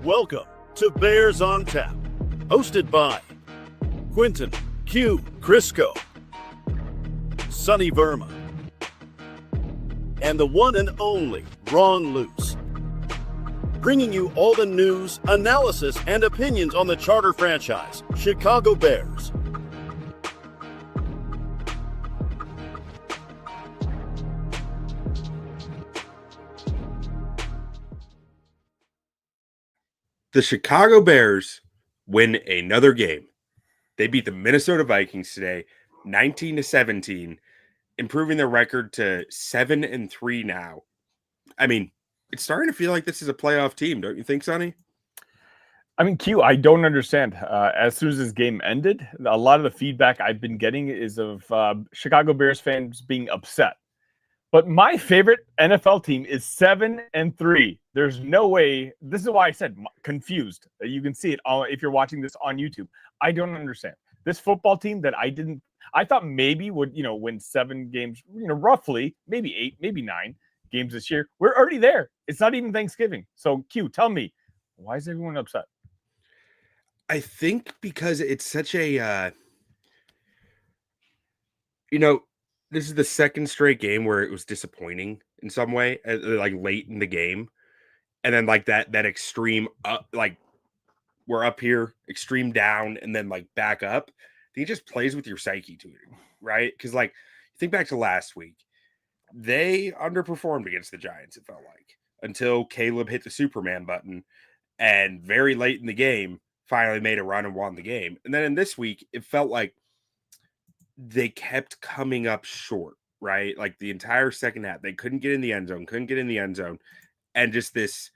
Welcome to Bears on Tap, hosted by Quinten Krzysko, Sonny Verma, and the one and only Ron Luce. Bringing you all the news, analysis, and opinions on the charter franchise, Chicago Bears. The Chicago Bears win another game. They beat the Minnesota Vikings today, 19-17, improving their record to 7-3 now. I mean, it's starting to feel like this is a playoff team, don't you think, Sonny? I mean, Q, I don't understand. As soon as this game ended, a lot of the feedback I've been getting is of Chicago Bears fans being upset. But my favorite NFL team is 7-3. There's no way. This is why I said confused. You can see it if you're watching this on YouTube. I don't understand this football team that I thought maybe would, win 7 games, roughly, maybe 8, maybe 9 games this year. We're already there. It's not even Thanksgiving. So Q, tell me, why is everyone upset? I think because it's such a, this is the second straight game where it was disappointing in some way, like late in the game. And then like that extreme up, like we're up here, extreme down, and then like back up. I think it just plays with your psyche to it, right? Because like think back to last week, they underperformed against the Giants, it felt like, until Caleb hit the Superman button and very late in the game finally made a run and won the game. And then in this week, it felt like they kept coming up short, right? Like the entire second half, they couldn't get in the end zone, and just this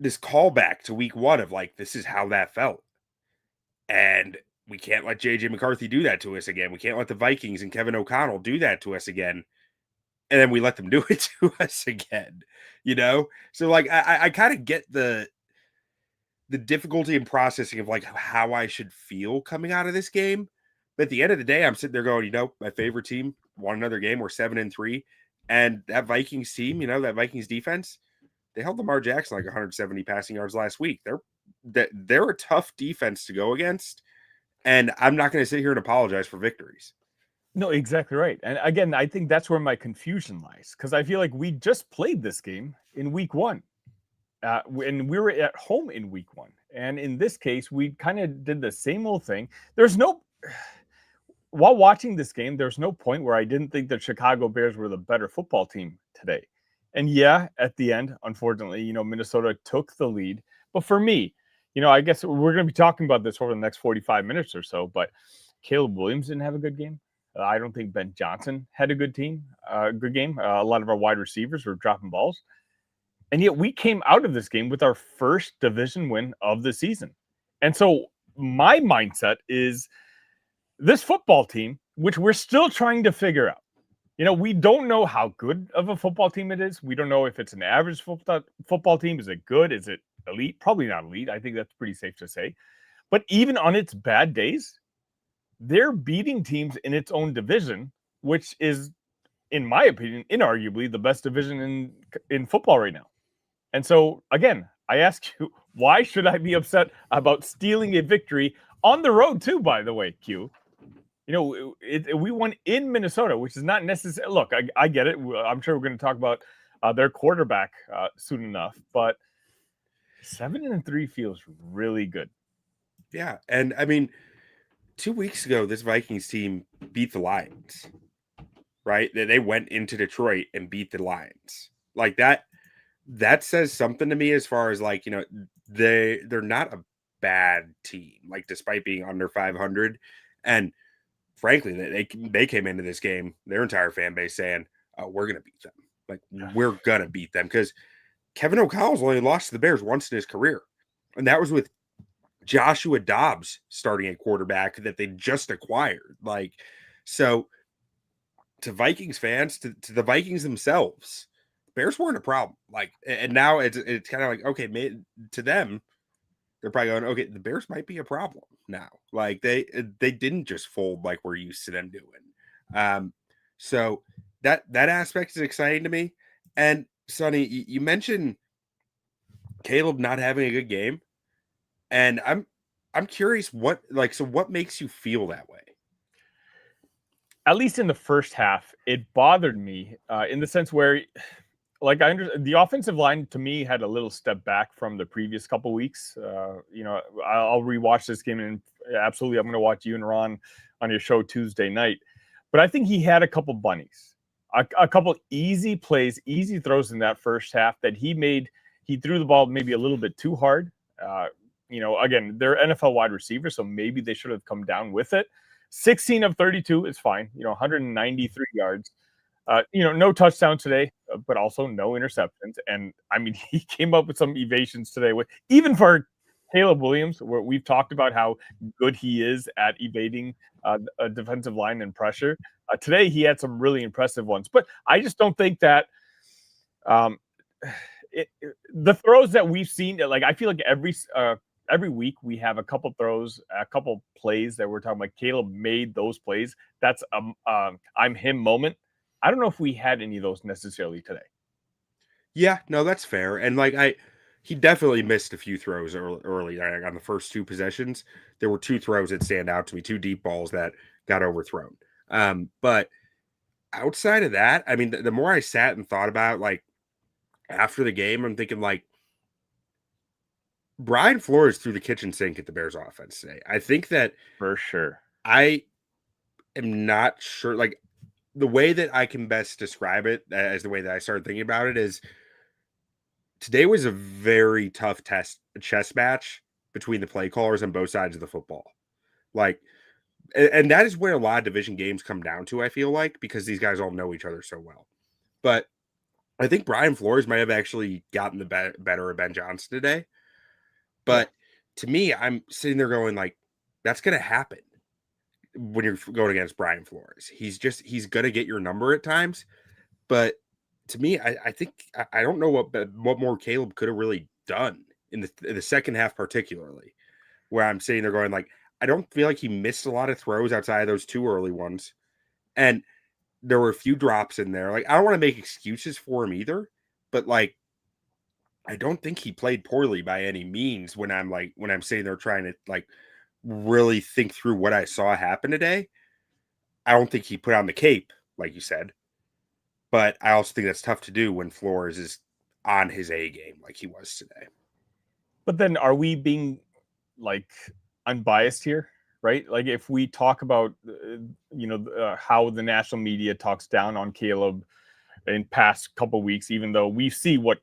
callback to week 1 of like, this is how that felt. And we can't let JJ McCarthy do that to us again. We can't let the Vikings and Kevin O'Connell do that to us again. And then we let them do it to us again, So like, I kind of get the difficulty in processing of like how I should feel coming out of this game. But at the end of the day, I'm sitting there going, my favorite team won another game. We're 7-3. And that Vikings team, that Vikings defense, they held Lamar Jackson like 170 passing yards last week. They're a tough defense to go against. And I'm not going to sit here and apologize for victories. No, exactly right. And again, I think that's where my confusion lies, because I feel like we just played this game in week 1. And we were at home in week 1. And in this case, we kind of did the same old thing. While watching this game, there's no point where I didn't think the Chicago Bears were the better football team today. And yeah, at the end, unfortunately, Minnesota took the lead. But for me, I guess we're going to be talking about this over the next 45 minutes or so, but Caleb Williams didn't have a good game. I don't think Ben Johnson had a good game. A lot of our wide receivers were dropping balls. And yet we came out of this game with our first division win of the season. And so my mindset is this football team, which we're still trying to figure out. We don't know how good of a football team it is. We don't know if it's an average football team. Is it good? Is it elite? Probably not elite. I think that's pretty safe to say. But even on its bad days, they're beating teams in its own division, which is, in my opinion, inarguably the best division in football right now. And so, again, I ask you, why should I be upset about stealing a victory on the road, too, by the way, Q? We won in Minnesota, which is not necessary. Look, I get it. I'm sure we're going to talk about their quarterback soon enough. But 7-3 feels really good. Yeah. And, I mean, 2 weeks ago, this Vikings team beat the Lions, right? They went into Detroit and beat the Lions. Like that says something to me as far as like, they're not a bad team, like despite being under 500. And frankly, they came into this game, their entire fan base saying, oh, we're going to beat them. Like we're going to beat them, because Kevin O'Connell's only lost to the Bears once in his career. And that was with Joshua Dobbs starting at quarterback that they just acquired. Like, so to Vikings fans, to the Vikings themselves, Bears weren't a problem. Like, and now it's kind of like, okay, to them, they're probably going, okay, the Bears might be a problem now. Like they didn't just fold like we're used to them doing. So that aspect is exciting to me. And Sonny, you mentioned Caleb not having a good game, and I'm curious what makes you feel that way? At least in the first half, it bothered me in the sense where, like, the offensive line to me had a little step back from the previous couple weeks. I'll rewatch this game, and absolutely, I'm going to watch you and Ron on your show Tuesday night. But I think he had a couple bunnies, a couple easy plays, easy throws in that first half that he made. He threw the ball maybe a little bit too hard. Again, they're NFL wide receivers, so maybe they should have come down with it. 16 of 32 is fine. 193 yards. No touchdown today, but also no interceptions. And I mean, he came up with some evasions today. Even for Caleb Williams, where we've talked about how good he is at evading a defensive line and pressure. Today, he had some really impressive ones. But I just don't think that the throws that we've seen, like, I feel like every week we have a couple throws, a couple plays that we're talking about. Caleb made those plays. That's I'm him moment. I don't know if we had any of those necessarily today. Yeah, no, that's fair. And he definitely missed a few throws early on the first two possessions. There were two throws that stand out to me, two deep balls that got overthrown. But outside of that, I mean, the more I sat and thought about, like, after the game, I'm thinking, like, Brian Flores threw the kitchen sink at the Bears offense today. I think that For sure. I am not sure, like, the way that I can best describe it as the way that I started thinking about it is today was a very tough chess match between the play callers on both sides of the football. Like, and that is where a lot of division games come down to, I feel like, because these guys all know each other so well. But I think Brian Flores might have actually gotten the better of Ben Johnson today. But to me, I'm sitting there going, like, that's going to happen when you're going against Brian Flores. He's going to get your number at times. But to me, I think I don't know what more Caleb could have really done in the second half, particularly, where I'm sitting there going, like, I don't feel like he missed a lot of throws outside of those two early ones. And there were a few drops in there. Like, I don't want to make excuses for him either, but, like, I don't think he played poorly by any means when I'm sitting there trying to, like, really think through what I saw happen today. I don't think he put on the cape, like you said. But I also think that's tough to do when Flores is on his A game like he was today. But then are we being, like, unbiased here, right? Like, if we talk about, how the national media talks down on Caleb in past couple weeks, even though we see what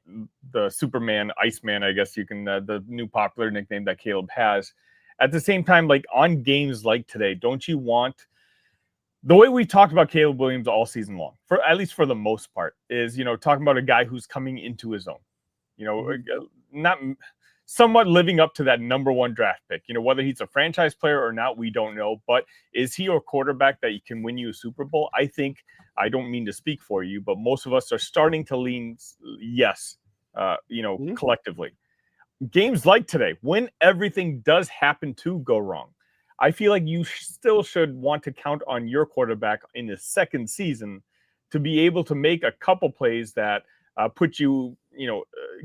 the Superman, Iceman, I guess you can, the new popular nickname that Caleb has. At the same time, like, on games like today, don't you want the way we talked about Caleb Williams all season long, for at least for the most part, is, talking about a guy who's coming into his own, not somewhat living up to that number one draft pick. Whether he's a franchise player or not, we don't know. But is he a quarterback that can win you a Super Bowl? I think, I don't mean to speak for you, but most of us are starting to lean yes, collectively. Games like today, when everything does happen to go wrong, I feel like you still should want to count on your quarterback in the second season to be able to make a couple plays that put you,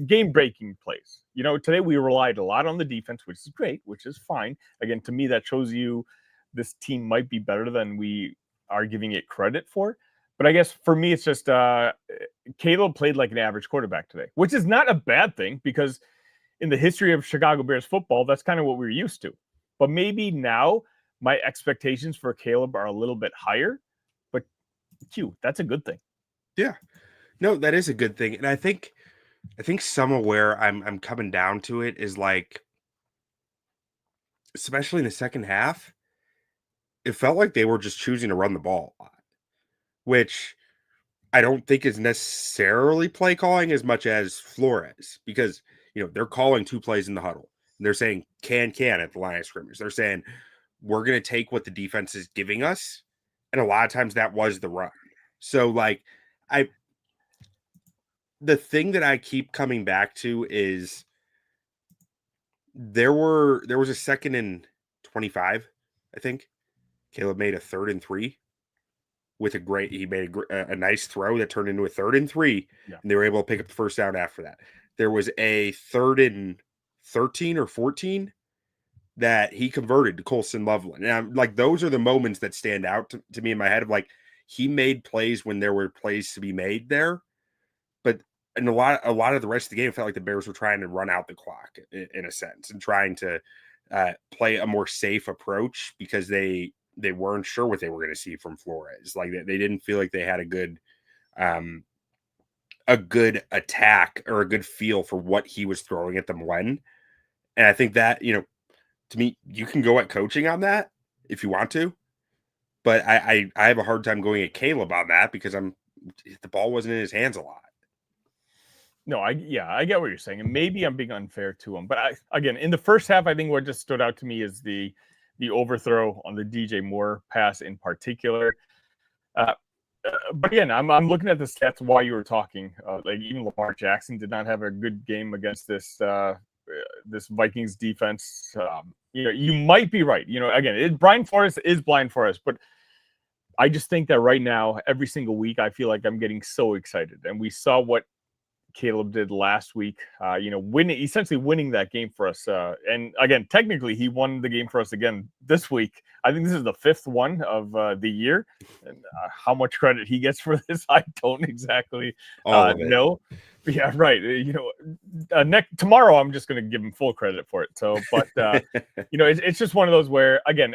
game-breaking plays. Today we relied a lot on the defense, which is great, which is fine. Again, to me, that shows you this team might be better than we are giving it credit for. But I guess for me, it's just Caleb played like an average quarterback today, which is not a bad thing because in the history of Chicago Bears football, that's kind of what we're used to. But maybe now my expectations for Caleb are a little bit higher. But that's a good thing. Yeah, no, that is a good thing, and I think some of where I'm coming down to it is, like, especially in the second half, it felt like they were just choosing to run the ball a lot, which I don't think is necessarily play calling as much as Flores, because they're calling two plays in the huddle. They're saying can at the line of scrimmage. They're saying we're going to take what the defense is giving us, and a lot of times that was the run. So, like, the thing that I keep coming back to is there was a 2nd and 25, I think. Caleb made a 3rd and 3. with he made a nice throw that turned into a 3rd and 3, and they were able to pick up the first down after that. There was a 3rd and 13 or 14 that he converted to Colson Loveland. And I'm like, those are the moments that stand out to me in my head of like, he made plays when there were plays to be made there. But in a lot of the rest of the game, it felt like the Bears were trying to run out the clock in a sense and trying to play a more safe approach because they weren't sure what they were going to see from Flores. Like they didn't feel like they had a good attack or a good feel for what he was throwing at them when. And I think that, to me, you can go at coaching on that if you want to, but I have a hard time going at Caleb on that because the ball wasn't in his hands a lot. No, I get what you're saying, and maybe I'm being unfair to him. But again, in the first half, I think what just stood out to me is the overthrow on the DJ Moore pass in particular. But again, I'm looking at the stats while you were talking. Like even Lamar Jackson did not have a good game against this Vikings defense. You might be right. Again, Brian Flores is blind Forest, but I just think that right now, every single week, I feel like I'm getting so excited, and we saw what Caleb did last week, essentially winning that game for us. And again, technically, he won the game for us again this week. I think this is the 5th one of the year. And how much credit he gets for this, I don't exactly know. But yeah, right. Tomorrow, I'm just going to give him full credit for it. So, but it's just one of those where, again,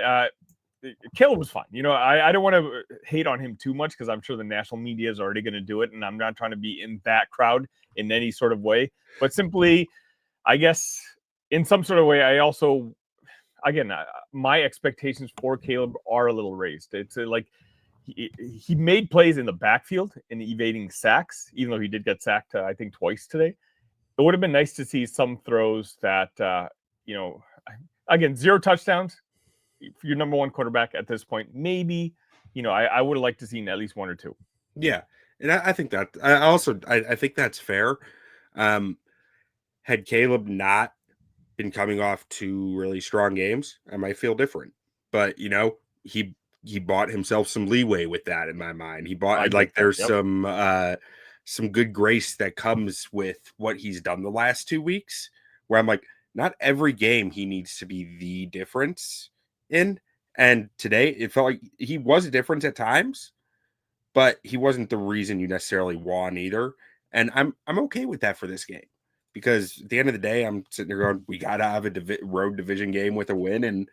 Caleb was fine. I don't want to hate on him too much because I'm sure the national media is already going to do it, and I'm not trying to be in that crowd in any sort of way. But simply, I guess, in some sort of way, I also, again, my expectations for Caleb are a little raised. It's like he made plays in the backfield and evading sacks, even though he did get sacked, I think, twice today. It would have been nice to see some throws that, again, 0 touchdowns. Your number one quarterback at this point, maybe, I would have liked to see at least 1 or 2. Yeah. And I think that I think that's fair. Had Caleb not been coming off 2 really strong games, I might feel different, but he bought himself some leeway with that in my mind. He bought there's some good grace that comes with what he's done the last 2 weeks where I'm like, not every game he needs to be the difference in. And today it felt like he was a difference at times, but he wasn't the reason you necessarily won either. And I'm okay with that for this game because at the end of the day, I'm sitting there going, we got to have a road division game with a win. And,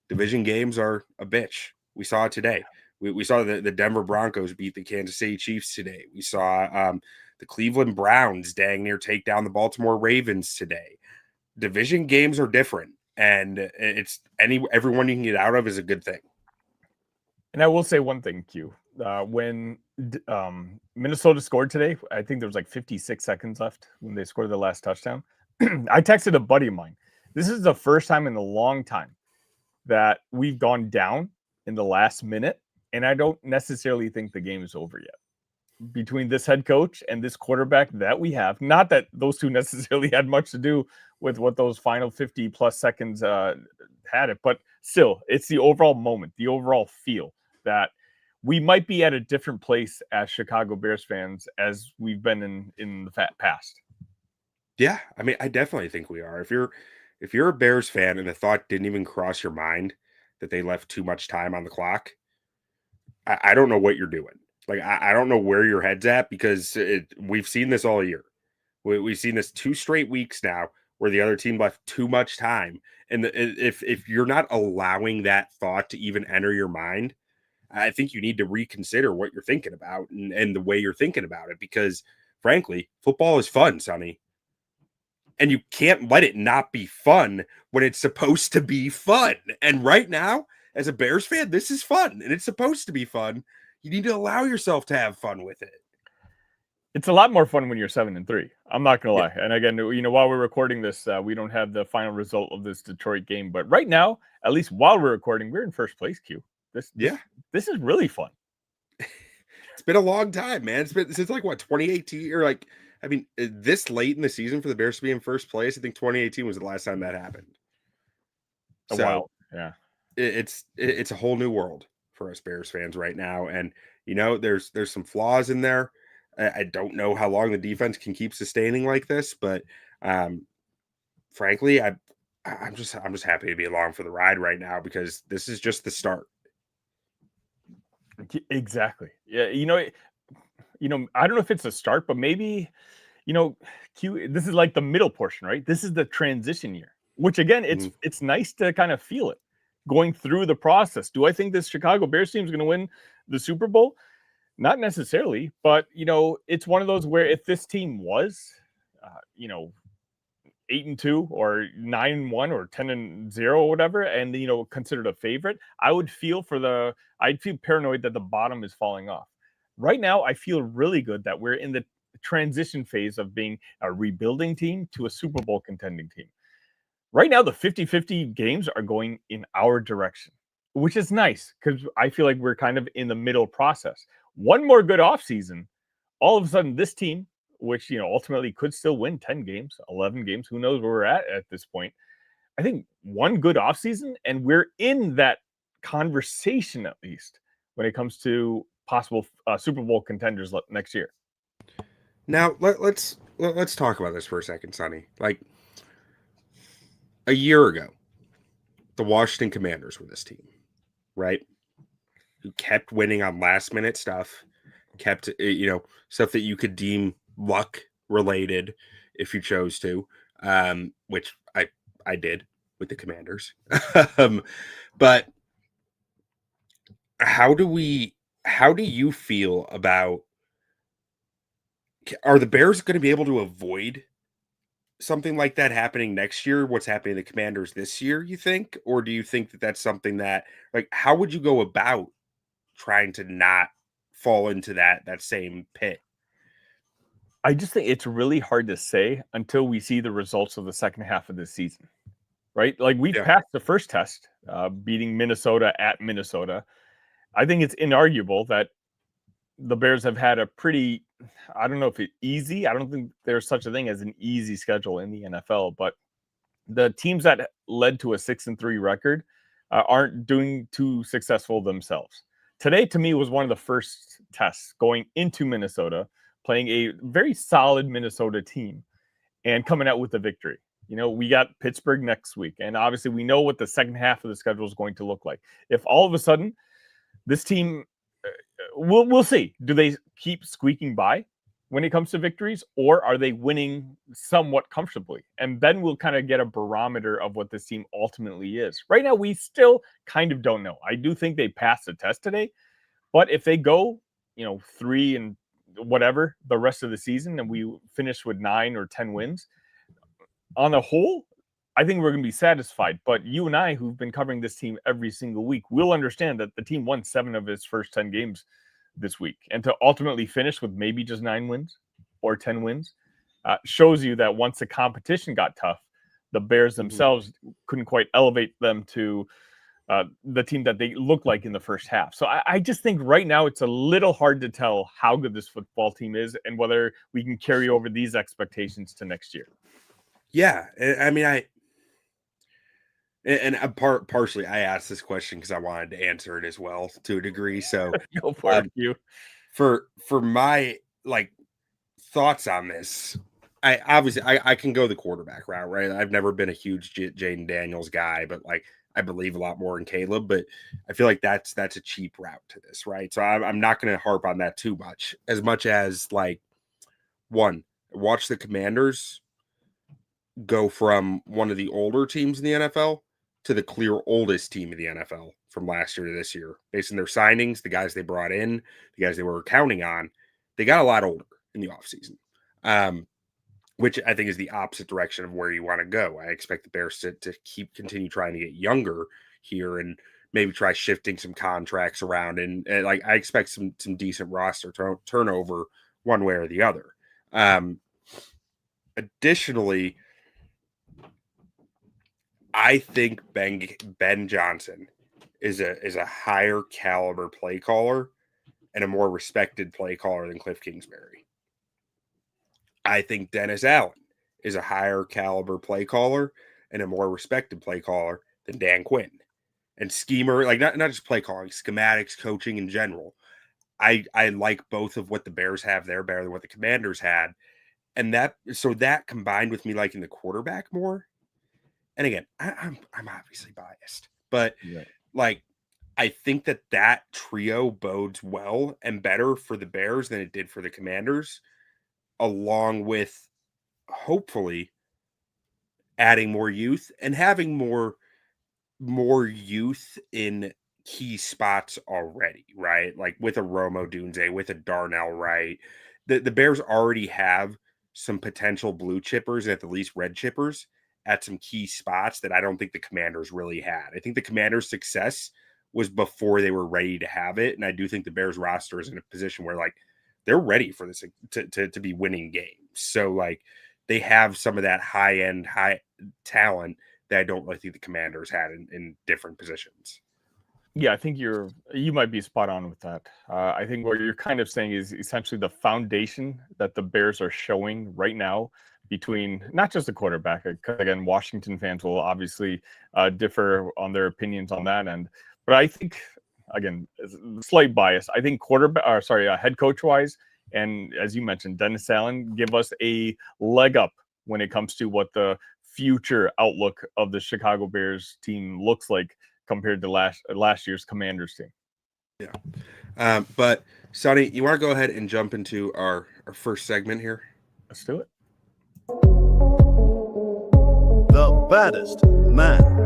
division games are a bitch. We saw it today. We saw the Denver Broncos beat the Kansas City Chiefs today. We saw the Cleveland Browns dang near take down the Baltimore Ravens today. Division games are different. And it's everyone you can get out of is a good thing. And I will say one thing, Q. When Minnesota scored today, I think there was like 56 seconds left when they scored the last touchdown. I texted a buddy of mine. This is the first time in a long time that we've gone down in the last minute, and I don't necessarily think the game is over yet. Between this head coach and this quarterback that we have, not that those two necessarily had much to do with what those final 50 plus seconds had it, but still, it's the overall moment, the overall feel that we might be at a different place as Chicago Bears fans as we've been in the past. Yeah, I mean, I definitely think we are. If you're a Bears fan and the thought didn't even cross your mind that they left too much time on the clock, I don't know what you're doing. Like, I don't know where your head's at because we've seen this all year. We've seen this 2 straight weeks now where the other team left too much time. And if you're not allowing that thought to even enter your mind, I think you need to reconsider what you're thinking about and the way you're thinking about it because, frankly, football is fun, Sonny. And you can't let it not be fun when it's supposed to be fun. And right now, as a Bears fan, this is fun and it's supposed to be fun. You need to allow yourself to have fun with it. It's a lot more fun when you're 7-3. I'm not going to lie. And again, while we're recording this, we don't have the final result of this Detroit game. But right now, at least while we're recording, we're in first place, Q. This is really fun. It's been a long time, man. It's been since 2018 or this late in the season for the Bears to be in first place. I think 2018 was the last time that happened. A while. Yeah. It's a whole new world for us Bears fans right now. And, there's some flaws in there. I don't know how long the defense can keep sustaining like this, but frankly, I'm just happy to be along for the ride right now because this is just the start. Exactly. Yeah. I don't know if it's a start, but maybe, this is like the middle portion, right? This is the transition year, which again, it's nice to kind of feel it going through the process. Do I think this Chicago Bears team is going to win the Super Bowl? Not necessarily, but it's one of those where if this team was, 8-2 or 9-1 or 10-0 or whatever, and considered a favorite, I'd feel paranoid that the bottom is falling off. Right now, I feel really good that we're in the transition phase of being a rebuilding team to a Super Bowl contending team. Right now, the 50-50 games are going in our direction, which is nice because I feel like we're kind of in the middle process. One more good offseason, all of a sudden this team, which ultimately could still win 10 games, 11 games, who knows where we're at this point. I think one good offseason, and we're in that conversation at least when it comes to possible Super Bowl contenders next year. Now let's talk about this for a second, Sonny. Like a year ago, the Washington Commanders were this team, right? Who kept winning on last minute stuff, kept stuff that you could deem luck related if you chose to, which I did with the Commanders. But how do you feel about, are the Bears going to be able to avoid something like that happening next year? What's happening to the Commanders this year, you think? Or do you think that that's something that, like, how would you go about trying to not fall into that same pit? I just think it's really hard to say until we see the results of the second half of this season, right? Like we've passed the first test, beating Minnesota at Minnesota. I think it's inarguable that the Bears have had a pretty, I don't know if it's easy. I don't think there's such a thing as an easy schedule in the NFL, but the teams that led to a 6-3 record aren't doing too successful themselves. Today, to me, was one of the first tests going into Minnesota, playing a very solid Minnesota team and coming out with a victory. We got Pittsburgh next week, and obviously we know what the second half of the schedule is going to look like. If all of a sudden this team, we'll see. Do they keep squeaking by when it comes to victories, or are they winning somewhat comfortably? And then we'll kind of get a barometer of what this team ultimately is. Right now, we still kind of don't know. I do think they passed the test today, but if they go, 3 and whatever the rest of the season, and we finish with 9 or 10 wins, on the whole, I think we're going to be satisfied. But you and I, who've been covering this team every single week, will understand that the team won 7 of its first 10 games this week. And to ultimately finish with maybe just 9 wins or 10 wins shows you that once the competition got tough, the Bears themselves couldn't quite elevate them to the team that they looked like in the first half. So I just think right now it's a little hard to tell how good this football team is and whether we can carry over these expectations to next year. Yeah. I mean, partially I asked this question because I wanted to answer it as well to a degree. So go for it. You. For my thoughts on this, I can go the quarterback route, right? I've never been a huge Jaden Daniels guy, but I believe a lot more in Caleb, but I feel like that's a cheap route to this, right? So I'm not going to harp on that too much as one, watch the Commanders go from one of the older teams in the NFL to the clear oldest team in the NFL from last year to this year. Based on their signings, the guys they brought in, the guys they were counting on, they got a lot older in the offseason, which I think is the opposite direction of where you want to go. I expect the Bears to continue trying to get younger here and maybe try shifting some contracts around. And I expect some decent roster turnover one way or the other. Additionally, I think Ben Johnson is a higher caliber play caller and a more respected play caller than Cliff Kingsbury. I think Dennis Allen is a higher caliber play caller and a more respected play caller than Dan Quinn. and schemer, like not just play calling, schematics, coaching in general. I like both of what the Bears have there better than what the Commanders had. And that combined with me liking the quarterback more. And again, I'm obviously biased, but like I think that trio bodes well and better for the Bears than it did for the Commanders, along with hopefully adding more youth and having more youth in key spots already, right? Like with a Romo Dunze, with a Darnell Wright. The Bears already have some potential blue chippers and at the least red chippers at some key spots that I don't think the Commanders really had. I think the Commanders' success was before they were ready to have it. And I do think the Bears roster is in a position where like they're ready for this to be winning games. So like they have some of that high talent that I don't really think the Commanders had in different positions. Yeah, I think you might be spot on with that. I think what you're kind of saying is essentially the foundation that the Bears are showing right now between not just the quarterback, because again, Washington fans will obviously differ on their opinions on that end. But I think, again, slight bias. I think head coach wise, and as you mentioned, Dennis Allen give us a leg up when it comes to what the future outlook of the Chicago Bears team looks like compared to last year's Commanders team. Yeah. But Sonny, you want to go ahead and jump into our first segment here? Let's do it. The baddest man.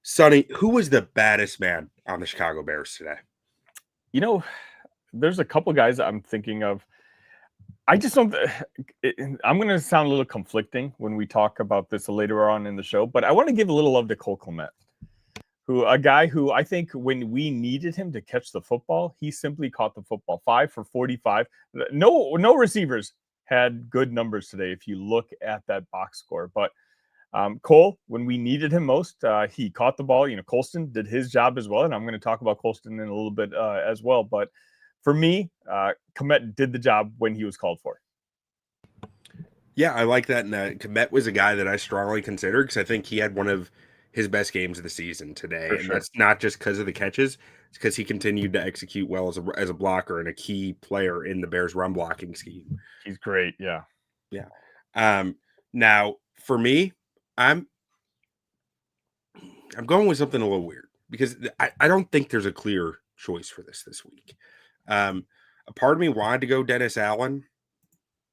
Sonny, who was the baddest man on the Chicago Bears today? You know, there's a couple guys I'm thinking of. I just don't. I'm going to sound a little conflicting when we talk about this later on in the show, but I want to give a little love to Cole Kmet, a guy who I think when we needed him to catch the football, he simply caught the football. 5 for 45. No receivers had good numbers today if you look at that box score. But Cole, when we needed him most, he caught the ball. You know, Colston did his job as well, and I'm going to talk about Colston in a little bit as well. But for me, Kmet did the job when he was called for. Yeah, I like that. And Kmet was a guy that I strongly considered because I think he had one of his best games of the season today. For and sure. That's not just because of the catches. It's because he continued to execute well as a blocker and a key player in the Bears' run blocking scheme. He's great. Yeah. Yeah. Now, for me, I'm going with something a little weird because I don't think there's a clear choice for this week. A part of me wanted to go Dennis Allen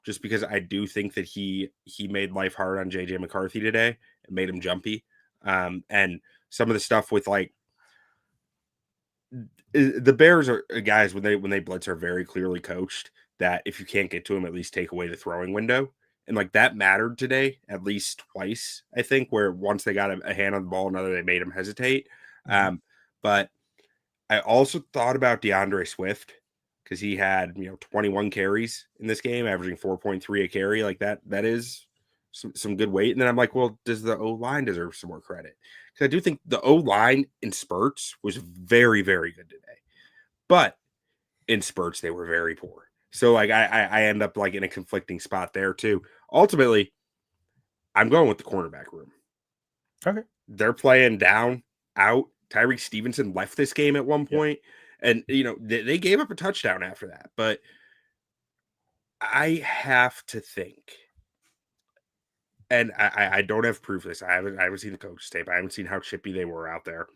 just because I do think that he made life hard on JJ McCarthy today and made him jumpy. And some of the stuff with like the Bears are guys when they blitz are very clearly coached that if you can't get to him, at least take away the throwing window. And like that mattered today at least twice, I think, where once they got a hand on the ball, another they made him hesitate. But I also thought about DeAndre Swift because he had 21 carries in this game, averaging 4.3 a carry. Like that is some good weight. And then I'm like, well, does the O-line deserve some more credit? Because I do think the O-line in spurts was very, very good today. But in spurts, they were very poor. So like I end up like in a conflicting spot there too. Ultimately, I'm going with the cornerback room. Okay. They're playing down, out. Tyreek Stevenson left this game at one point. And, they gave up a touchdown after that. But I have to think, and I don't have proof of this. I haven't seen the coach's tape. I haven't seen how chippy they were out there.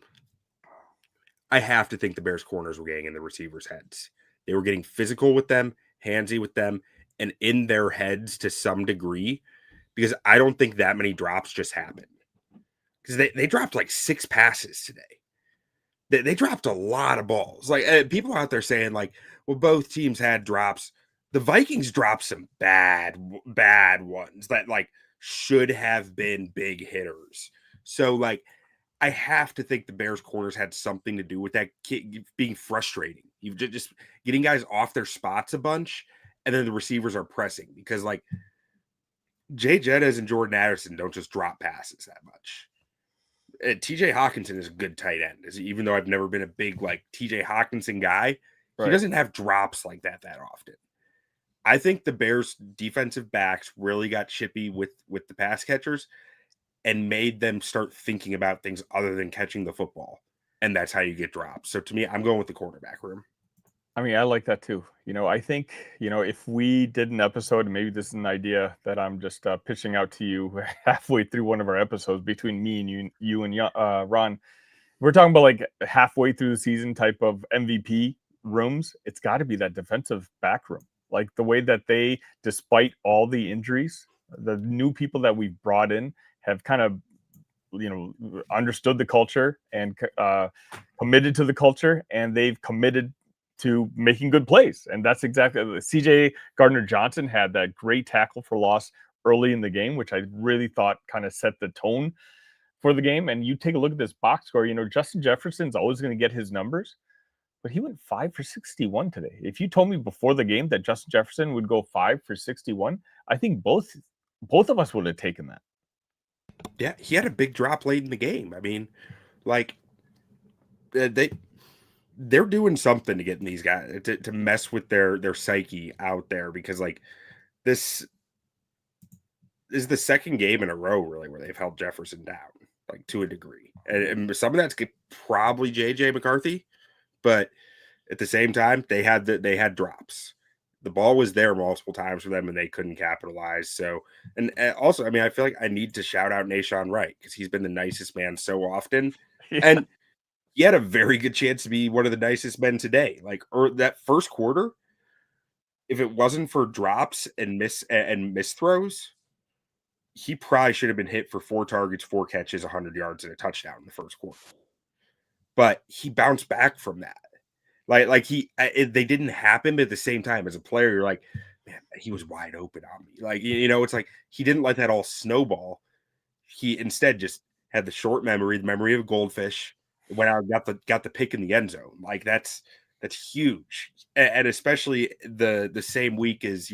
I have to think the Bears corners were getting in the receivers' heads. They were getting physical with them, handsy with them, and in their heads to some degree, because I don't think that many drops just happened. Because they dropped like 6 passes today. They dropped a lot of balls. Like people out there saying like, well, both teams had drops. The Vikings dropped some bad ones that like should have been big hitters. So like, I have to think the Bears corners had something to do with that being frustrating. You've just getting guys off their spots a bunch, and then the receivers are pressing because like Jay Jettas and Jordan Addison don't just drop passes that much. TJ Hawkinson is a good tight end. Even though I've never been a big like TJ Hawkinson guy, He doesn't have drops like that often. I think the Bears defensive backs really got chippy with the pass catchers. and made them start thinking about things other than catching the football. And that's how you get dropped. So to me, I'm going with the quarterback room. I mean, I like that too. I think, if we did an episode, and maybe this is an idea that I'm just pitching out to you halfway through one of our episodes between me and you and Ron, we're talking about like halfway through the season type of MVP rooms. It's got to be that defensive back room. Like the way that they, despite all the injuries, the new people that we've brought in have kind of, understood the culture and committed to the culture, and they've committed to making good plays. And that's exactly CJ Gardner-Johnson had that great tackle for loss early in the game, which I really thought kind of set the tone for the game. And you take a look at this box score, Justin Jefferson's always going to get his numbers, but he went 5 for 61 today. If you told me before the game that Justin Jefferson would go 5 for 61, I think both of us would have taken that. Yeah, he had a big drop late in the game. I mean, like they're doing something to get these guys to mess with their psyche out there, because like this is the second game in a row really where they've held Jefferson down, like to a degree. And some of that's probably JJ McCarthy, but at the same time, they had drops. The ball was there multiple times for them and they couldn't capitalize. So, and also, I mean, I feel like I need to shout out Nahshon Wright because he's been the nicest man so often. Yeah. And he had a very good chance to be one of the nicest men today. Like, or that first quarter, if it wasn't for drops and miss throws, he probably should have been hit for 4 targets, 4 catches, 100 yards, and a touchdown in the first quarter. But he bounced back from that. They didn't happen, but at the same time, as a player, you're like, man, he was wide open on me. Like, it's like he didn't let that all snowball. He instead just had the short memory, the memory of a goldfish. Went out and got the pick in the end zone. Like that's huge, and especially the same week as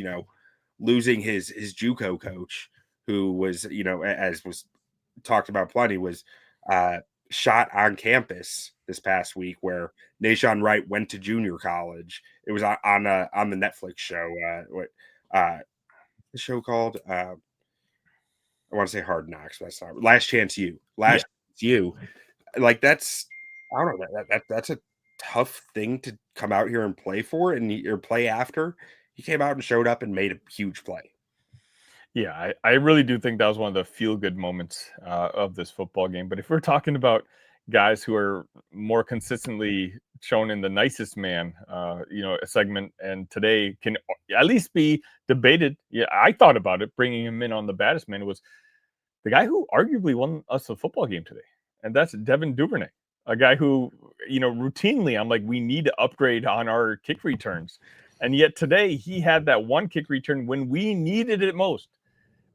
losing his JUCO coach, who was as was talked about plenty, was shot on campus this past week, where Nahshon Wright went to junior college. It was on the Netflix show. The show called I want to say Hard Knocks, but that's not. Last Chance U. Chance U. Like that's, I don't know, that's a tough thing to come out here and play for or play after. He came out and showed up and made a huge play. Yeah, I really do think that was one of the feel-good moments of this football game. But if we're talking about guys who are more consistently shown in the nicest man, segment, and today can at least be debated. Yeah, I thought about it, bringing him in on the baddest man. Was the guy who arguably won us the football game today. And that's Devin Duvernay, a guy who, routinely I'm like, we need to upgrade on our kick returns. And yet today he had that one kick return when we needed it most.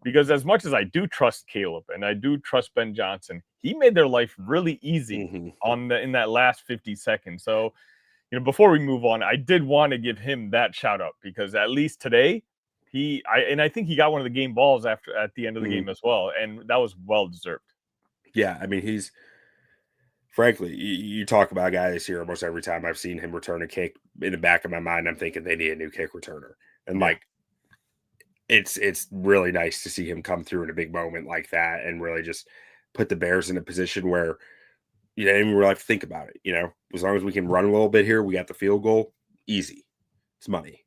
Because as much as I do trust Caleb and I do trust Ben Johnson, he made their life really easy in that last 50 seconds. So, before we move on, I did want to give him that shout out, because at least today I think he got one of the game balls at the end of the game as well. And that was well deserved. Yeah, I mean, he's frankly, you talk about a guy this year, almost every time I've seen him return a kick, in the back of my mind, I'm thinking they need a new kick returner. And like, it's really nice to see him come through in a big moment like that and really just put the Bears in a position where you don't even really have to think about it. As long as we can run a little bit here, we got the field goal, easy. It's money.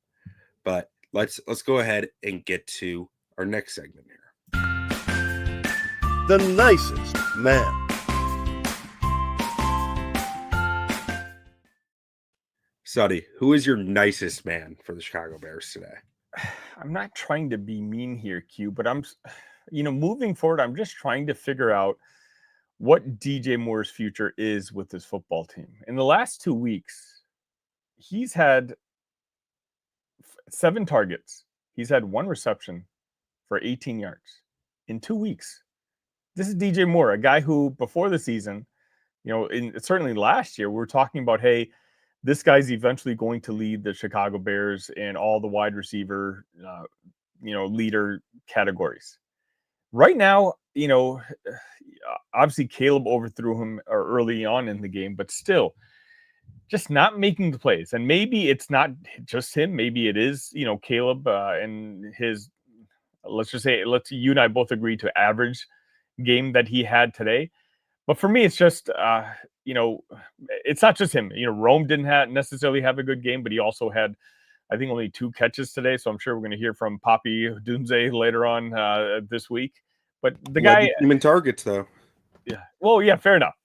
But let's go ahead and get to our next segment here. The nicest man. Sonny, who is your nicest man for the Chicago Bears today? I'm not trying to be mean here, Q, but I'm, moving forward, I'm just trying to figure out what DJ Moore's future is with this football team. In the last 2 weeks, he's had 7 targets. He's had 1 reception for 18 yards in 2 weeks. This is DJ Moore, a guy who before the season, certainly last year, we were talking about, hey, this guy's eventually going to lead the Chicago Bears in all the wide receiver, leader categories. Right now, obviously Caleb overthrew him early on in the game, but still just not making the plays. And maybe it's not just him. Maybe it is, Caleb and his, you and I both agree to average game that he had today. But for me, it's just, it's not just him. Rome didn't necessarily have a good game, but he also had, I think, only 2 catches today. So I'm sure we're going to hear from Papi Dunze later on this week. But the guy, him in targets though. yeah. Well, yeah, fair enough.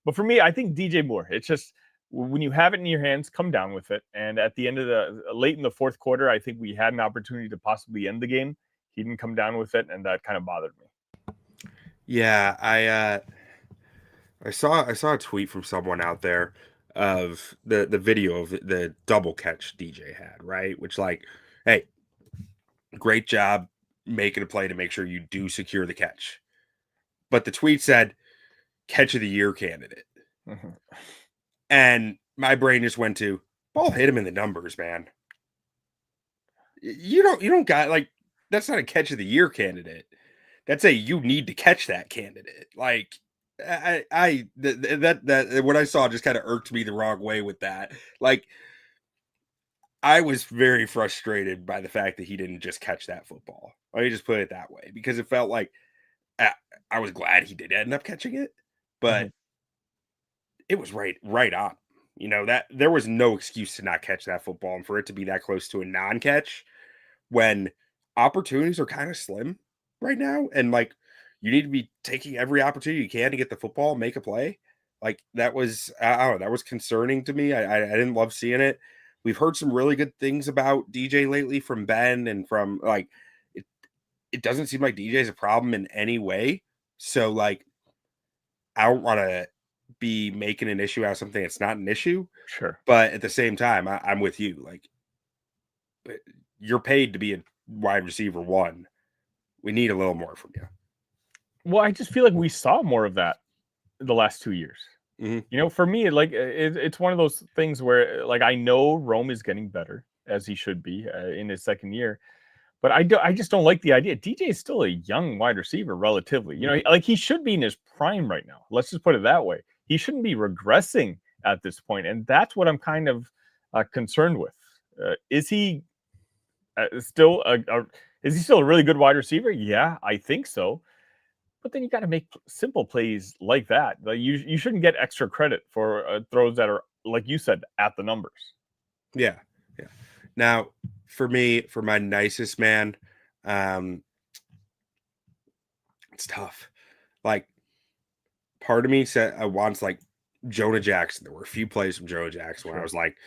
But for me, I think DJ Moore. It's just when you have it in your hands, come down with it. And at the end of late in the fourth quarter, I think we had an opportunity to possibly end the game. He didn't come down with it, and that kind of bothered me. Yeah, I saw a tweet from someone out there of the video of the double catch DJ had, right? Which, like, hey, great job making a play to make sure you do secure the catch. But the tweet said catch of the year candidate. Mm-hmm. And my brain just went to ball hit him in the numbers, man. You don't got, like, that's not a catch of the year candidate. That's a you need to catch that candidate. Like, that what I saw just kind of irked me the wrong way with that. Like, I was very frustrated by the fact that he didn't just catch that football. Let me just put it that way, because it felt like I was glad he did end up catching it, but it was right on. That there was no excuse to not catch that football, and for it to be that close to a non-catch when opportunities are kind of slim right now, and like you need to be taking every opportunity you can to get the football, make a play. Like that was, I don't know, that was concerning to me. I didn't love seeing it. We've heard some really good things about DJ lately from Ben and from like it doesn't seem like DJ is a problem in any way. So like I don't want to be making an issue out of something that's not an issue. Sure. But at the same time, I'm with you. Like you're paid to be a wide receiver 1. We need a little more from you. Well, I just feel like we saw more of that the last 2 years. Mm-hmm. For me, like it's one of those things where, like, I know Rome is getting better as he should be in his second year, but I just don't like the idea. DJ is still a young wide receiver, relatively. Like he should be in his prime right now. Let's just put it that way. He shouldn't be regressing at this point, and that's what I'm kind of concerned with. Is he still is he still a really good wide receiver? Yeah, I think so. But then you got to make simple plays like that. Like you shouldn't get extra credit for throws that are, like you said, at the numbers. Yeah. Now, for me, for my nicest man, it's tough. Like, part of me said I wants like Jonah Jackson. There were a few plays from Jonah Jackson where I was like,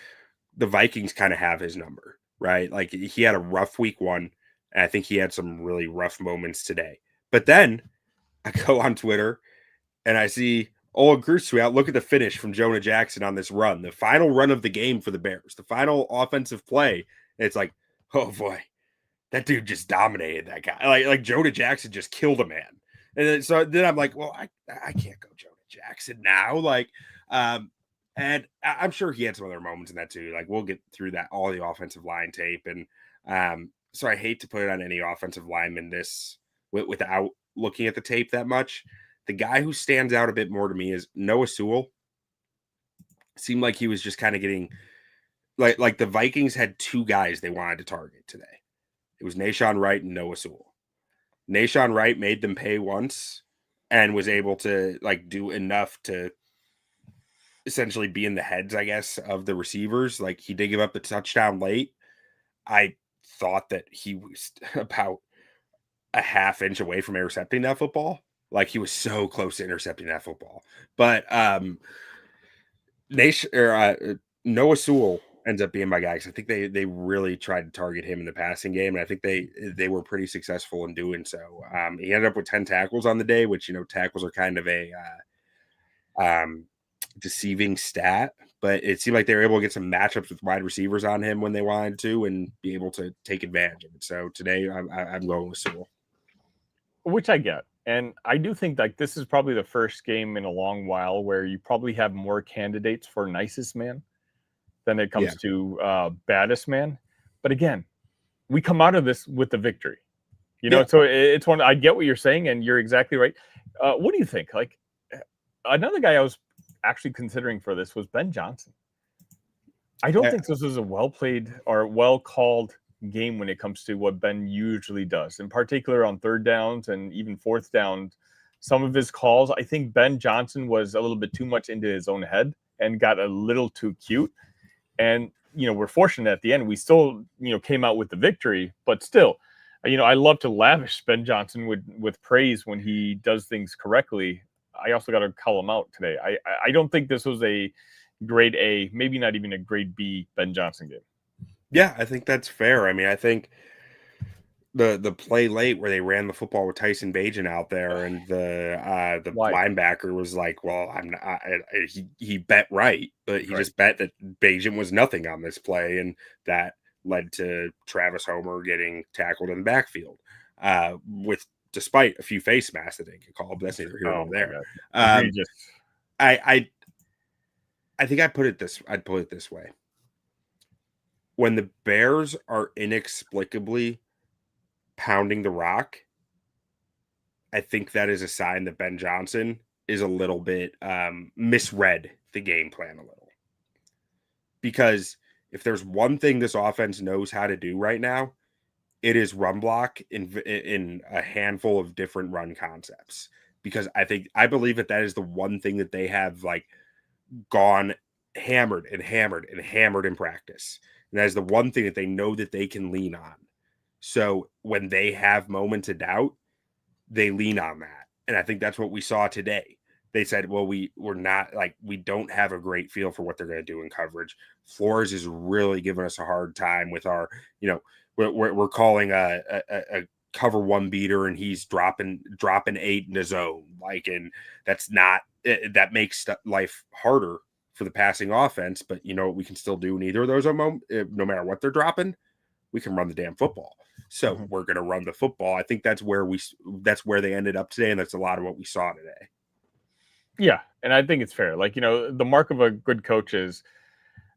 the Vikings kind of have his number, right? Like he had a rough week 1, and I think he had some really rough moments today. But then I go on Twitter and I see Owen Krzysko out. Look at the finish from Jonah Jackson on this run, the final run of the game for the Bears, the final offensive play. And it's like, oh boy, that dude just dominated that guy. Like Jonah Jackson just killed a man. And then I'm like, well, I can't go Jonah Jackson now. Like, and I'm sure he had some other moments in that too. Like we'll get through that, all the offensive line tape. And so I hate to put it on any offensive lineman this without looking at the tape that much. The guy who stands out a bit more to me is Noah Sewell. Seemed like he was just kind of getting like the Vikings had 2 guys they wanted to target today. It was Nahshon Wright and Noah Sewell. Nahshon Wright made them pay once and was able to like do enough to essentially be in the heads, I guess, of the receivers. Like he did give up the touchdown late. I thought that he was about a half inch away from intercepting that football. Like he was so close to intercepting that football. But Noah Sewell ends up being my guy, because I think they really tried to target him in the passing game, and I think they were pretty successful in doing so. He ended up with 10 tackles on the day, which tackles are kind of a deceiving stat, but it seemed like they were able to get some matchups with wide receivers on him when they wanted to and be able to take advantage of it. So today I'm going with Sewell. Which I get. And I do think like this is probably the first game in a long while where you probably have more candidates for nicest man than it comes to baddest man. But again, we come out of this with the victory. So it's one, I get what you're saying, and you're exactly right. What do you think? Like another guy I was actually considering for this was Ben Johnson. I don't think this was a well-played or well-called game when it comes to what Ben usually does, in particular on third downs and even fourth down some of his calls. I think Ben Johnson was a little bit too much into his own head and got a little too cute. And, we're fortunate at the end. We still, came out with the victory, but still, I love to lavish Ben Johnson with praise when he does things correctly. I also got to call him out today. I don't think this was a grade A, maybe not even a grade B Ben Johnson game. Yeah, I think that's fair. I mean, I think the play late where they ran the football with Tyson Bagent out there, and the linebacker was like, "Well, he bet right, but he just bet that Bagent was nothing on this play," and that led to Travis Homer getting tackled in the backfield, despite a few face masks that they could call, but that's neither here nor there. I think I'd put it this way: when the Bears are inexplicably pounding the rock, I think that is a sign that Ben Johnson is a little bit misread the game plan a little. Because if there's one thing this offense knows how to do right now, it is run block in a handful of different run concepts. Because I believe that is the one thing that they have like gone hammered and hammered and hammered in practice. And that is the one thing that they know that they can lean on. So when they have moments of doubt, they lean on that. And I think that's what we saw today. They said, well, we don't have a great feel for what they're going to do in coverage. Flores is really giving us a hard time with our, we're calling a cover one beater and he's dropping 8 in the zone. And that's not, that makes life harder for the passing offense. But we can still do in either of those no matter what they're dropping, we can run the damn football. So we're going to run the football. I think that's where they ended up today. And that's a lot of what we saw today. Yeah. And I think it's fair. The mark of a good coach is,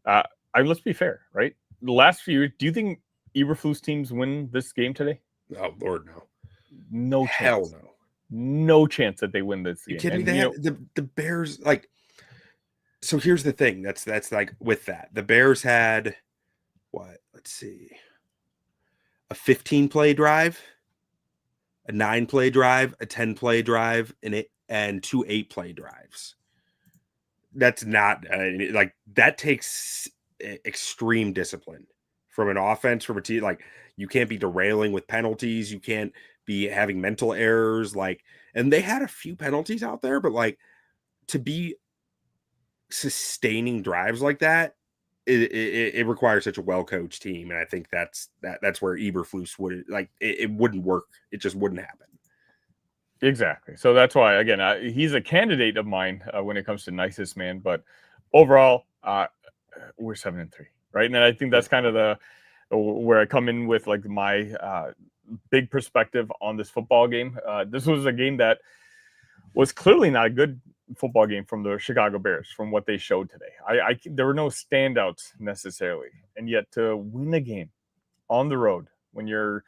let's be fair, right? The last few years, do you think Eberflus teams win this game today? Oh, Lord, no. No chance. Hell no. No chance that they win this game. You kidding me? The Bears, so here's the thing. That's with that. The Bears had, what? Let's see. A 15-play drive, a 9-play drive, a 10-play drive, and 2 8-play drives. That's not that takes extreme discipline from an offense, from a team. You can't be derailing with penalties. You can't be having mental errors. And they had a few penalties out there, but to be sustaining drives like that, it requires such a well-coached team. And I think that's where Eberflus would it wouldn't work. It just wouldn't happen. Exactly. So that's why, again, he's a candidate of mine when it comes to nicest man. But overall, we're 7-3, right? And I think that's kind of where I come in with my big perspective on this football game. This was a game that was clearly not a good football game from the Chicago Bears, from what they showed today. There were no standouts necessarily, and yet to win a game on the road when your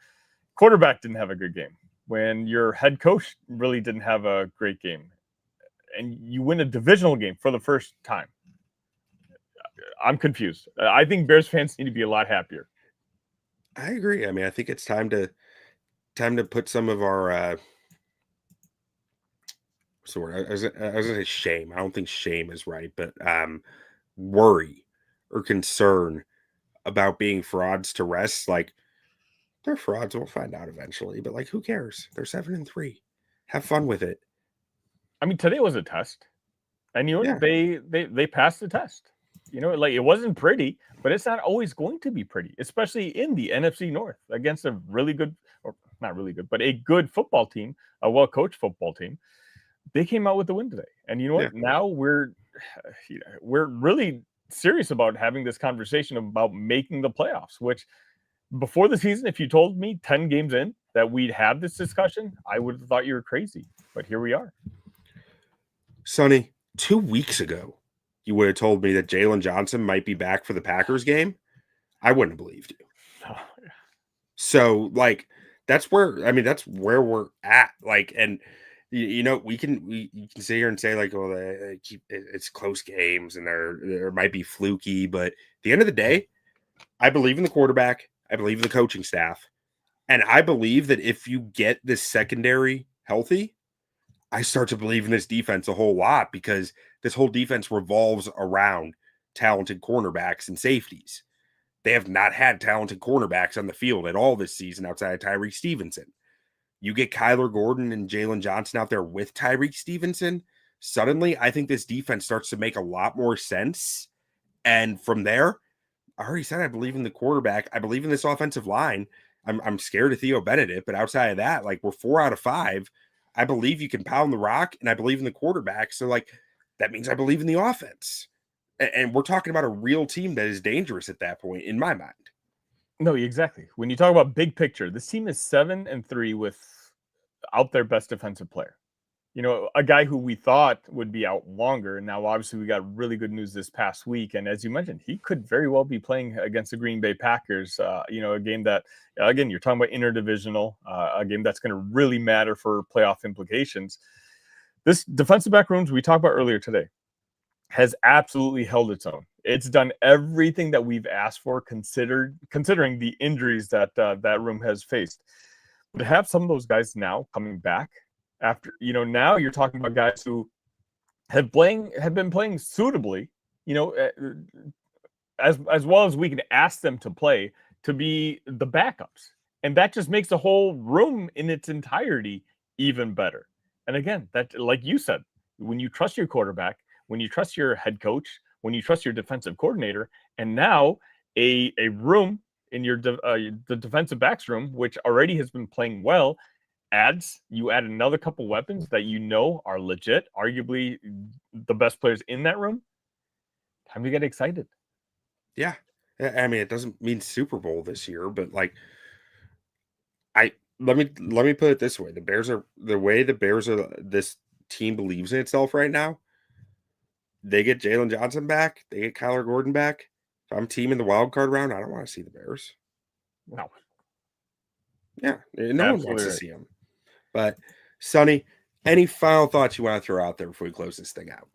quarterback didn't have a good game, when your head coach really didn't have a great game, and you win a divisional game for the first time, I'm confused. I think Bears fans need to be a lot happier. I agree. I mean, I think it's time to put some of our I was gonna say shame. I don't think shame is right, but worry or concern about being frauds to rest. They're frauds. We'll find out eventually, but who cares? They're 7-3. Have fun with it. I mean, today was a test, and they passed the test. It wasn't pretty, but it's not always going to be pretty, especially in the NFC North against a really good, or not really good, but a good football team, a well-coached football team. They came out with the win today. And you know what? Yeah. Now we're really serious about having this conversation about making the playoffs, which before the season, if you told me 10 games in that we'd have this discussion, I would have thought you were crazy. But here we are. Sonny, 2 weeks ago, you would have told me that Jalen Johnson might be back for the Packers game. I wouldn't have believed you. Oh, yeah. So, that's where we're at. And you can sit here and say it's close games and there might be fluky, but at the end of the day, I believe in the quarterback. I believe in the coaching staff, and I believe that if you get this secondary healthy, I start to believe in this defense a whole lot because this whole defense revolves around talented cornerbacks and safeties. They have not had talented cornerbacks on the field at all this season outside of Tyreek Stevenson. You get Kyler Gordon and Jalen Johnson out there with Tyreek Stevenson, suddenly I think this defense starts to make a lot more sense. And from there, I already said I believe in the quarterback. I believe in this offensive line. I'm scared of Theo Benedict, but outside of that, like we're 4 out of 5. I believe you can pound the rock, and I believe in the quarterback. So, like, that means I believe in the offense. And we're talking about a real team that is dangerous at that point, in my mind. No, exactly. When you talk about big picture, this team is 7-3 without their best defensive player. You know, a guy who we thought would be out longer. Now, obviously, we got really good news this past week. And as you mentioned, he could very well be playing against the Green Bay Packers, you know, a game that, again, you're talking about interdivisional, a game that's going to really matter for playoff implications. This defensive back rooms we talked about earlier today has absolutely held its own. It's done everything that we've asked for, considering the injuries that that room has faced. But to have some of those guys now coming back, after, you know, now you're talking about guys who have been playing suitably, you know, as well as we can ask them to play, to be the backups. And that just makes the whole room in its entirety even better. And again, that, like you said, when you trust your quarterback, when you trust your head coach, when you trust your defensive coordinator, and now a room in your the defensive backs room, which already has been playing well, you add another couple weapons that you know are legit, arguably the best players in that room. Time to get excited. Yeah. I mean, it doesn't mean Super Bowl this year, but like let me put it this way. This team believes in itself right now. They get Jalen Johnson back, they get Kyler Gordon back. If I'm teaming the wild card round, I don't want to see the Bears. No. Yeah, no one wants to right. see them. But Sonny, any final thoughts you want to throw out there before we close this thing out?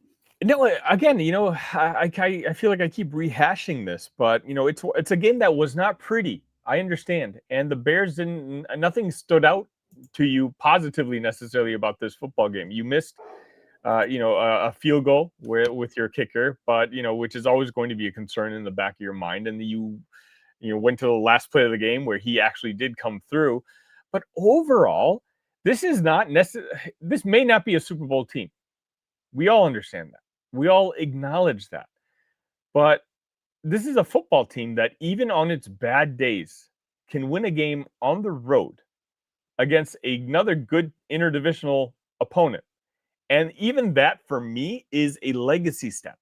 No, again, you know, I feel like I keep rehashing this, but you know, it's a game that was not pretty. I understand, and the Bears nothing stood out to you positively necessarily about this football game. You missed, you know, a field goal with your kicker, but you know, which is always going to be a concern in the back of your mind. And you went to the last play of the game where he actually did come through, but overall, this is not necessary. This may not be a Super Bowl team. We all understand that. We all acknowledge that. But this is a football team that even on its bad days can win a game on the road against another good interdivisional opponent. And even that, for me, is a legacy step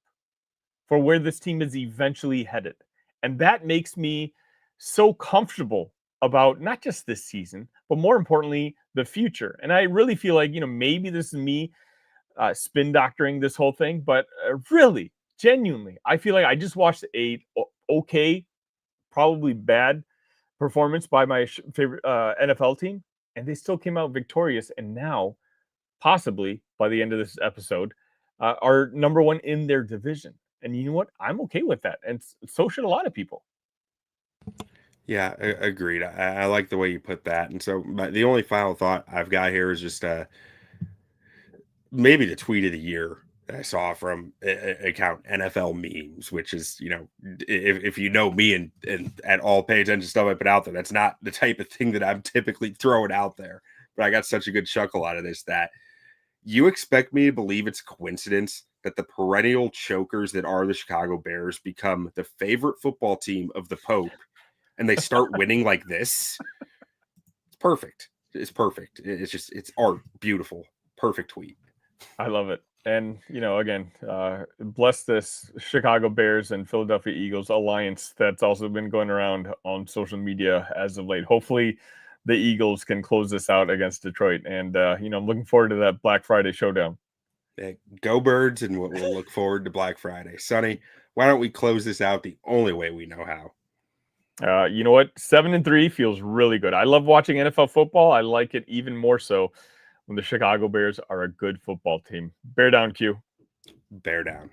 for where this team is eventually headed. And that makes me so comfortable about not just this season, but more importantly, the future. And I really feel like, you know, maybe this is me spin doctoring this whole thing, but really, genuinely, I feel like I just watched a okay, probably bad performance by my favorite NFL team, and they still came out victorious. And now, possibly by the end of this episode, are number one in their division. And you know what? I'm okay with that, and so should a lot of people. Yeah, agreed. I like the way you put that. And so the only final thought I've got here is just maybe the tweet of the year that I saw from account NFL Memes, which is, you know, if you know me and at all pay attention to stuff I put out there, that's not the type of thing that I'm typically throwing out there. But I got such a good chuckle out of this that you expect me to believe it's coincidence that the perennial chokers that are the Chicago Bears become the favorite football team of the Pope and they start winning like this. It's perfect. It's perfect. It's just, it's art. Beautiful. Perfect tweet. I love it. And, you know, again, bless this Chicago Bears and Philadelphia Eagles alliance that's also been going around on social media as of late. Hopefully the Eagles can close this out against Detroit. And, you know, I'm looking forward to that Black Friday showdown. Yeah, go Birds, and we'll look forward to Black Friday. Sonny, why don't we close this out the only way we know how? You know what? 7-3 feels really good. I love watching NFL football. I like it even more so when the Chicago Bears are a good football team. Bear down, Q. Bear down.